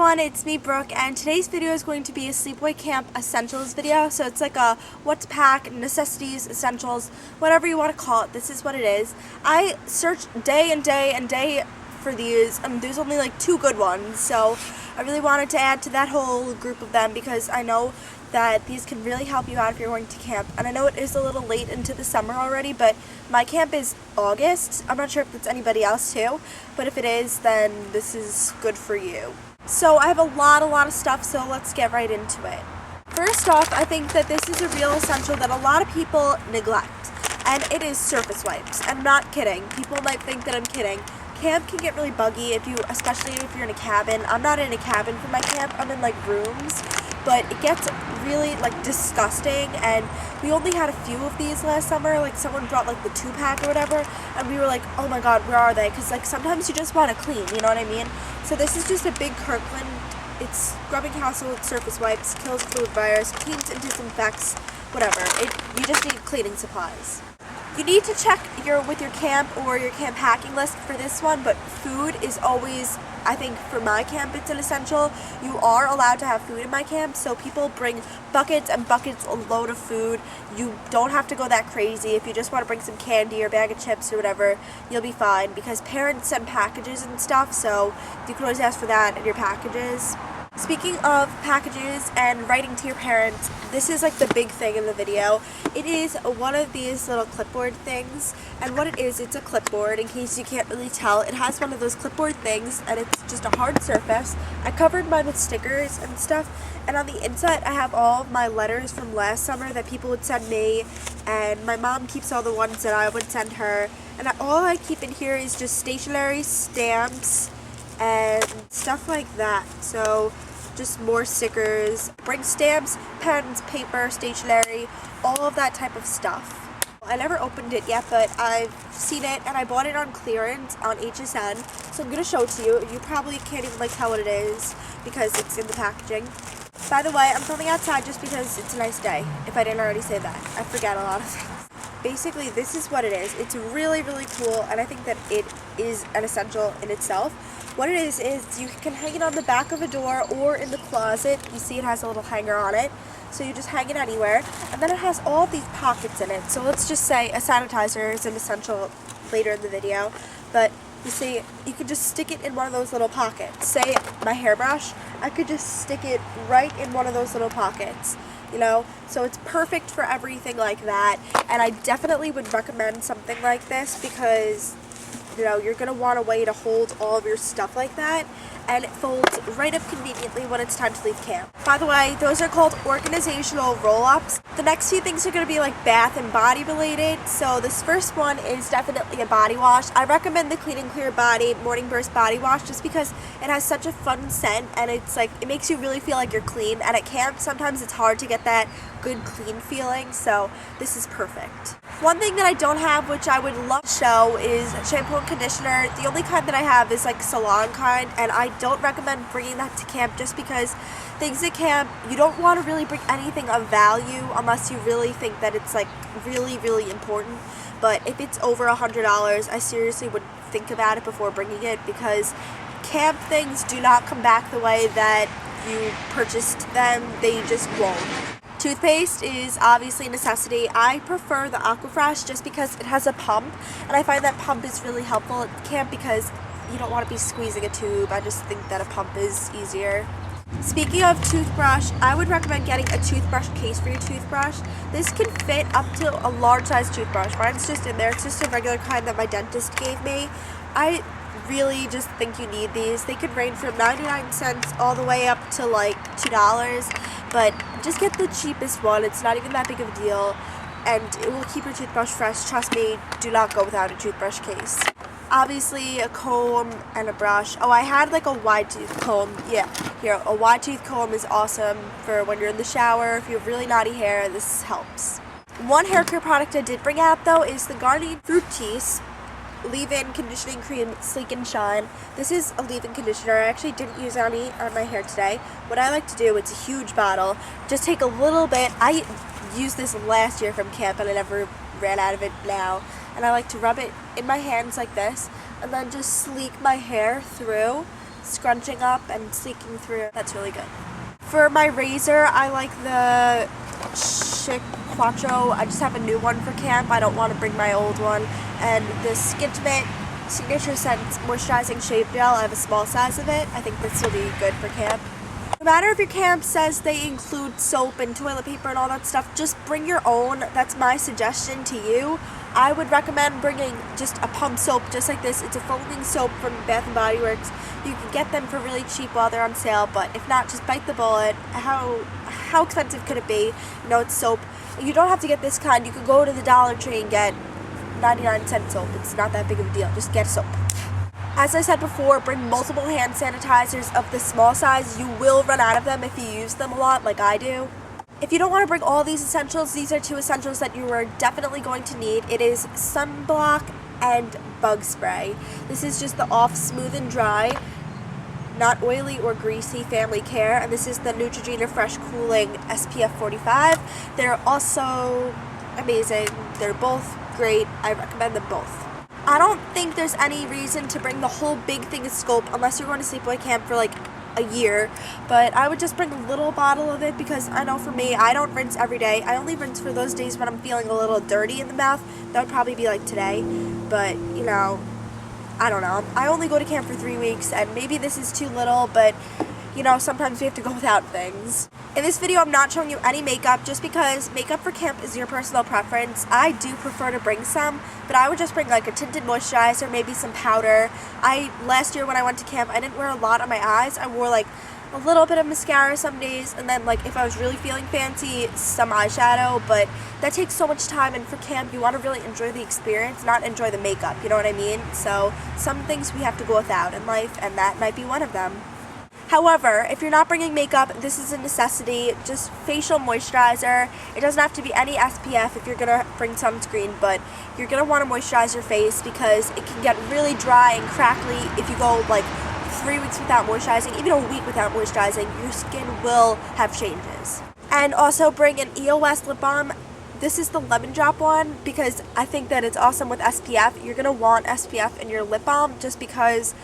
everyone, it's me Brooke, and today's video is going to be a Sleepaway Camp Essentials video. So it's like a what to pack, necessities, essentials, whatever you want to call it. This is what it is. I searched day and day for these, and there's only like 2 good ones. So I really wanted to add to that whole group of them because I know that these can really help you out if you're going to camp. And I know it is a little late into the summer already, but my camp is August. I'm not sure if it's anybody else too, but if it is, then this is good for you. So I have a lot of stuff, so let's get right into it. First off, I think that this is a real essential that a lot of people neglect, and it is surface wipes. I'm not kidding. People might think that I'm kidding. Camp can get really buggy, especially if you're in a cabin. I'm not in a cabin for my camp, I'm in like rooms, but it gets really like disgusting, and we only had a few of these last summer. Like someone brought like the 2-pack or whatever, and we were like, oh my god, where are they? Because like sometimes you just want to clean, you know what I mean? So this is just a big Kirkland. It's scrubbing household surface wipes, kills fluid virus, cleans and disinfects, whatever. You just need cleaning supplies. You need to check with your camp or your camp packing list for this one, but food is always, I think for my camp, it's an essential. You are allowed to have food in my camp, so people bring buckets and buckets, a load of food. You don't have to go that crazy. If you just want to bring some candy or a bag of chips or whatever, you'll be fine, because parents send packages and stuff, so you can always ask for that in your packages. Speaking of packages and writing to your parents, this is like the big thing in the video. It is one of these little clipboard things, and what it is, it's a clipboard. In case you can't really tell, it has one of those clipboard things, and it's just a hard surface. I covered mine with stickers and stuff, and on the inside I have all of my letters from last summer that people would send me, and my mom keeps all the ones that I would send her, and all I keep in here is just stationery, stamps, and stuff like that. So just more stickers. Bring stamps, pens, paper, stationery, all of that type of stuff. I never opened it yet, but I've seen it, and I bought it on clearance on HSN, so I'm gonna show it to you. You probably can't even like tell what it is because it's in the packaging. By the way, I'm filming outside just because it's a nice day, if I didn't already say that. I forget a lot of things. Basically, this is what it is. It's really cool, and I think that it is an essential in itself. What it is you can hang it on the back of a door or in the closet. You see it has a little hanger on it, so you just hang it anywhere. And then it has all these pockets in it. So let's just say a sanitizer is an essential later in the video, but you see, you could just stick it in one of those little pockets. Say my hairbrush, I could just stick it right in one of those little pockets. You know, so it's perfect for everything like that, and I definitely would recommend something like this because, you know, you're going to want a way to hold all of your stuff like that, and it folds right up conveniently when it's time to leave camp. By the way, those are called organizational roll-ups. The next few things are going to be like bath and body related, so this first one is definitely a body wash. I recommend the Clean and Clear Body Morning Burst Body Wash just because it has such a fun scent, and it's like, it makes you really feel like you're clean, and at camp sometimes it's hard to get that good clean feeling, so this is perfect. One thing that I don't have, which I would love to show, is shampoo and conditioner. The only kind that I have is like salon kind, and I don't recommend bringing that to camp just because things at camp, you don't want to really bring anything of value unless you really think that it's like really important. But if it's over $100, I seriously would think about it before bringing it, because camp things do not come back the way that you purchased them. They just won't. Toothpaste is obviously a necessity. I prefer the Aquafresh just because it has a pump, and I find that pump is really helpful at camp because you don't want to be squeezing a tube. I just think that a pump is easier. Speaking of toothbrush, I would recommend getting a toothbrush case for your toothbrush. This can fit up to a large size toothbrush. Mine's just in there. It's just a regular kind that my dentist gave me. I really just think you need these. They could range from 99 cents all the way up to like $2, but just get the cheapest one. It's not even that big of a deal, and it will keep your toothbrush fresh. Trust me, do not go without a toothbrush case. Obviously a comb and a brush. Oh, I had like a wide tooth comb. Yeah, here, a wide tooth comb is awesome for when you're in the shower. If you have really naughty hair, this helps. One hair care product I did bring out though is the Garnier Fructis leave-in conditioning cream Sleek and Shine. This is a leave-in conditioner. I actually didn't use any on my hair today. What I like to do, it's a huge bottle, just take a little bit. I used this last year from camp and I never ran out of it now, and I like to rub it in my hands like this and then just sleek my hair through scrunching up and sleeking through. That's really good. For my razor, I like the xoxo. I just have a new one for camp. I don't want to bring my old one. And the Skintimate Signature Scent Moisturizing Shave Gel, I have a small size of it. I think this will be good for camp. No matter if your camp says they include soap and toilet paper and all that stuff, just bring your own. That's my suggestion to you. I would recommend bringing just a pump soap just like this. It's a foaming soap from Bath & Body Works. You can get them for really cheap while they're on sale, but if not, just bite the bullet. How expensive could it be? You know, it's soap. You don't have to get this kind. You could go to the Dollar Tree and get 99-cent soap. It's not that big of a deal. Just get soap. As I said before, bring multiple hand sanitizers of the small size. You will run out of them if you use them a lot, like I do. If you don't want to bring all these essentials, these are two essentials that you are definitely going to need. It is sunblock and bug spray. This is just the Off Smooth and Dry, not oily or greasy family care, and this is the Neutrogena Fresh Cooling SPF 45. They're also amazing. They're both great. I recommend them both. I don't think there's any reason to bring the whole big thing of scope unless you're going to sleepaway camp for like a year, but I would just bring a little bottle of it because I know for me, I don't rinse every day. I only rinse for those days when I'm feeling a little dirty in the mouth. That would probably be like today, but you know, I don't know. I only go to camp for 3 weeks, and maybe this is too little, but you know, sometimes we have to go without things. In this video, I'm not showing you any makeup just because makeup for camp is your personal preference. I do prefer to bring some, but I would just bring like a tinted moisturizer, maybe some powder. Last year when I went to camp, I didn't wear a lot on my eyes. I wore like a little bit of mascara some days, and then like if I was really feeling fancy, some eyeshadow, but that takes so much time, and for camp, you want to really enjoy the experience, not enjoy the makeup, you know what I mean? So some things we have to go without in life, and that might be one of them. However, if you're not bringing makeup, this is a necessity. Just facial moisturizer. It doesn't have to be any SPF if you're going to bring sunscreen, but you're going to want to moisturize your face because it can get really dry and crackly if you go like 3 weeks without moisturizing. Even a week without moisturizing, your skin will have changes. And also bring an EOS lip balm. This is the lemon drop one because I think that it's awesome with SPF. You're going to want SPF in your lip balm just because,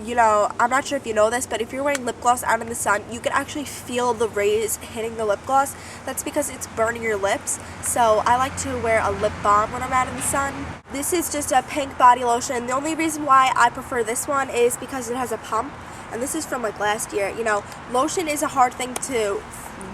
you know, I'm not sure if you know this, but if you're wearing lip gloss out in the sun, you can actually feel the rays hitting the lip gloss. That's because it's burning your lips. So I like to wear a lip balm when I'm out in the sun. This is just a pink body lotion. The only reason why I prefer this one is because it has a pump. And this is from like last year. You know, lotion is a hard thing to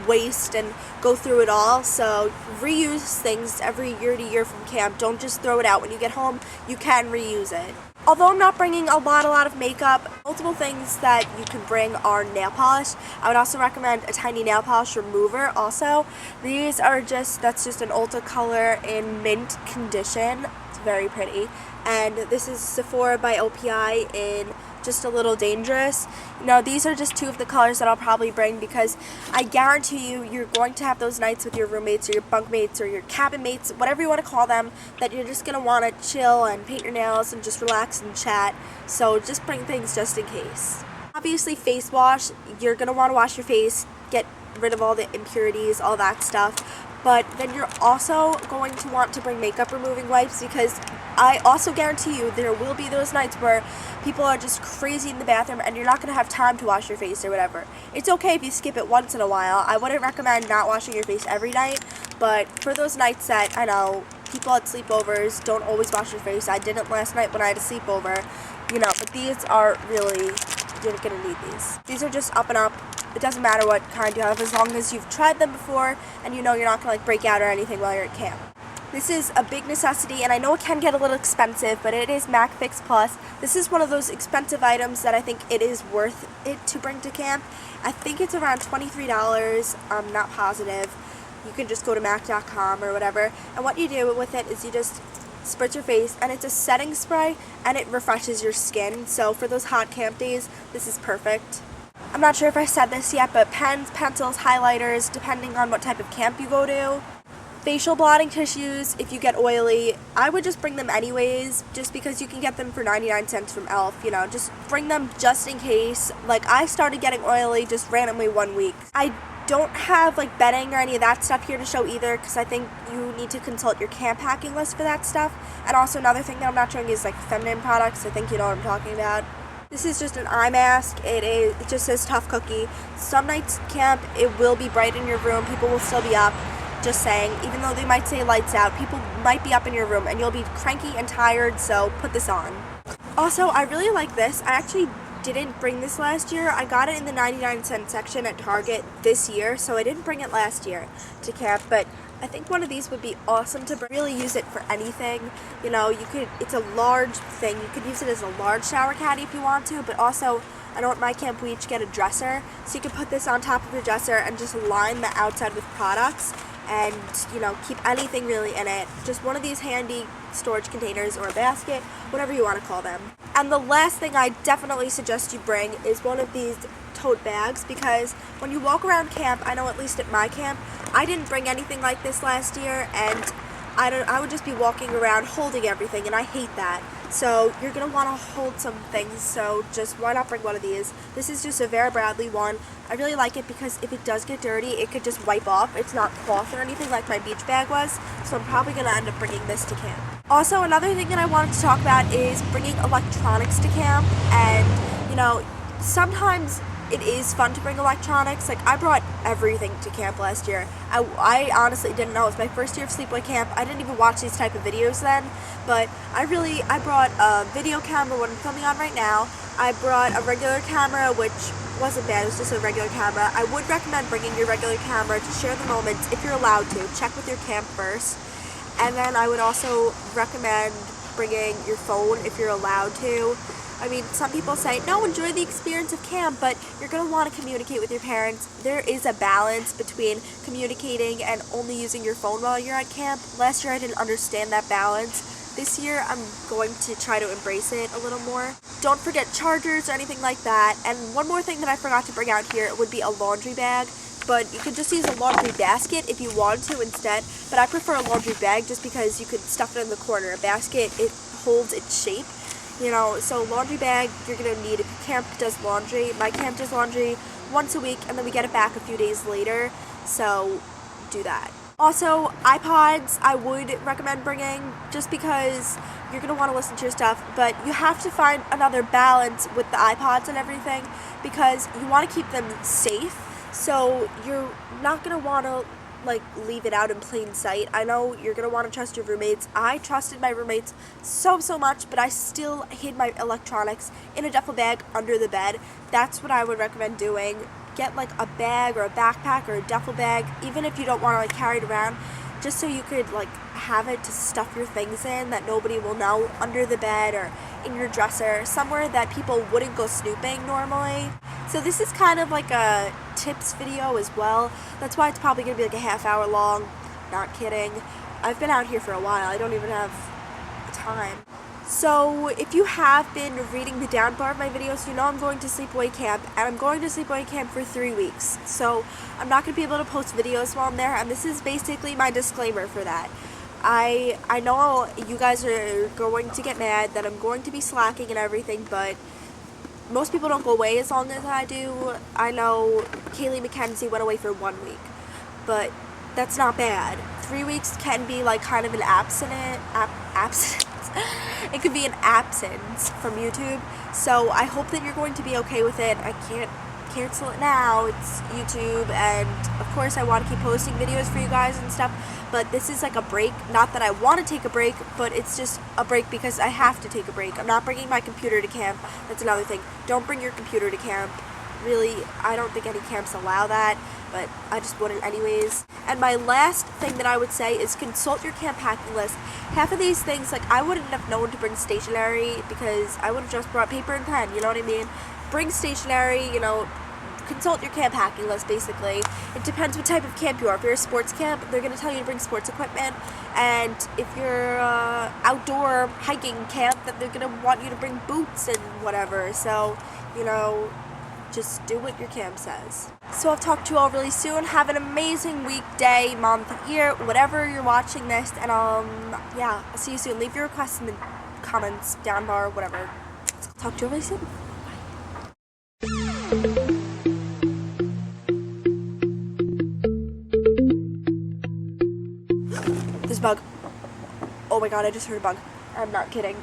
waste and go through it all, so reuse things every year to year from camp. Don't just throw it out when you get home. You can reuse it. Although I'm not bringing a lot of makeup, multiple things that you can bring are nail polish. I would also recommend a tiny nail polish remover also. These are that's just an Ulta color in mint condition. It's very pretty. And this is Sephora by OPI in Just a Little Dangerous. Now these are just two of the colors that I'll probably bring because I guarantee you're going to have those nights with your roommates or your bunkmates or your cabin mates, whatever you want to call them, that you're just going to want to chill and paint your nails and just relax and chat. So just bring things just in case. Obviously face wash, you're going to want to wash your face, get rid of all the impurities, all that stuff. But then you're also going to want to bring makeup removing wipes because I also guarantee you there will be those nights where people are just crazy in the bathroom and you're not going to have time to wash your face or whatever. It's okay if you skip it once in a while. I wouldn't recommend not washing your face every night, but for those nights that I know people at sleepovers don't always wash their face. I didn't last night when I had a sleepover, you know, but these are really, you're going to need these. These are just up and up. It doesn't matter what kind you have as long as you've tried them before and you know you're not going to like break out or anything while you're at camp. This is a big necessity, and I know it can get a little expensive, but it is MAC Fix Plus. This is one of those expensive items that I think it is worth it to bring to camp. I think it's around $23. I'm not positive. You can just go to MAC.com or whatever, and what you do with it is you just spritz your face, and it's a setting spray, and it refreshes your skin. So for those hot camp days, this is perfect. I'm not sure if I said this yet, but pens, pencils, highlighters, depending on what type of camp you go to. Facial blotting tissues, if you get oily, I would just bring them anyways, just because you can get them for 99 cents from Elf, you know, just bring them just in case. Like, I started getting oily just randomly one week. I don't have, like, bedding or any of that stuff here to show either, because I think you need to consult your camp packing list for that stuff. And also another thing that I'm not showing is, like, feminine products. I think you know what I'm talking about. This is just an eye mask. It just says tough cookie. Some nights camp, it will be bright in your room. People will still be up. Just saying, even though they might say lights out, people might be up in your room and you'll be cranky and tired, so put this on. Also, I really like this. I actually didn't bring this last year. I got it in the 99-cent section at Target this year, so I didn't bring it last year to camp, but I think one of these would be awesome to really use it for anything. You know, it's a large thing. You could use it as a large shower caddy if you want to, but also, I know at my camp we each get a dresser, so you can put this on top of your dresser and just line the outside with products and, you know, keep anything really in it. Just one of these handy storage containers or a basket, whatever you want to call them. And the last thing I definitely suggest you bring is one of these tote bags, because when you walk around camp, I know at least at my camp, I didn't bring anything like this last year, and I would just be walking around holding everything, and I hate that. So you're going to want to hold some things, so just why not bring one of these? This is just a Vera Bradley one. I really like it because if it does get dirty, it could just wipe off. It's not cloth or anything like my beach bag was, so I'm probably going to end up bringing this to camp. Also, another thing that I wanted to talk about is bringing electronics to camp, and, you know, sometimes it is fun to bring electronics. Like, I brought everything to camp last year. I honestly didn't know. It was my first year of Sleepaway camp. I didn't even watch these type of videos then, but I brought a video camera, what I'm filming on right now. I brought a regular camera, which wasn't bad. It was just a regular camera. I would recommend bringing your regular camera to share the moments if you're allowed to. Check with your camp first. And then I would also recommend bringing your phone if you're allowed to. I mean, some people say, no, enjoy the experience of camp, but you're going to want to communicate with your parents. There is a balance between communicating and only using your phone while you're at camp. Last year I didn't understand that balance. This year I'm going to try to embrace it a little more. Don't forget chargers or anything like that. And one more thing that I forgot to bring out here would be a laundry bag. But you could just use a laundry basket if you want to instead. But I prefer a laundry bag just because you could stuff it in the corner. A basket, it holds its shape. You know, so laundry bag you're going to need if your camp does laundry. My camp does laundry once a week, and then we get it back a few days later, so do that. Also, iPods I would recommend bringing just because you're going to want to listen to your stuff, but you have to find another balance with the iPods and everything because you want to keep them safe, so you're not going to want to like leave it out in plain sight. I know you're gonna want to trust your roommates. I trusted my roommates so much, but I still hid my electronics in a duffel bag under the bed. That's what I would recommend doing. Get like a bag or a backpack or a duffel bag, even if you don't want to like carry it around, just so you could like have it to stuff your things in that nobody will know, under the bed or in your dresser, somewhere that people wouldn't go snooping normally. So this is kind of like a tips video as well. That's why it's probably going to be like a half-hour long. Not kidding. I've been out here for a while. I don't even have time. So if you have been reading the down bar of my videos, you know I'm going to Sleepaway camp, and I'm going to Sleepaway camp for 3 weeks. So I'm not going to be able to post videos while I'm there, and this is basically my disclaimer for that. I know you guys are going to get mad that I'm going to be slacking and everything, but most people don't go away as long as I do. I know Kaylee McKenzie went away for 1 week, but that's not bad. 3 weeks can be like kind of an abstinence. It could be an absence from YouTube, so I hope that you're going to be okay with it. I can't cancel it now. It's YouTube, and of course I want to keep posting videos for you guys and stuff, but this is like a break. Not that I want to take a break, but it's just a break because I have to take a break. I'm not bringing my computer to camp. That's another thing. Don't bring your computer to camp. Really, I don't think any camps allow that, but I just wouldn't anyways. And my last thing that I would say is consult your camp packing list. Half of these things, like, I wouldn't have known to bring stationery because I would have just brought paper and pen, you know what I mean? Bring stationery, you know, consult your camp packing list, basically. It depends what type of camp you are. If you're a sports camp, they're going to tell you to bring sports equipment, and if you're outdoor hiking camp, then they're going to want you to bring boots and whatever, so, you know, just do what your camp says. So I'll talk to you all really soon. Have an amazing week, day, month, year, whatever you're watching this, and yeah, I'll see you soon. Leave your requests in the comments down below, whatever. Talk to you really soon. There's a bug. Oh my god, I just heard a bug. I'm not kidding.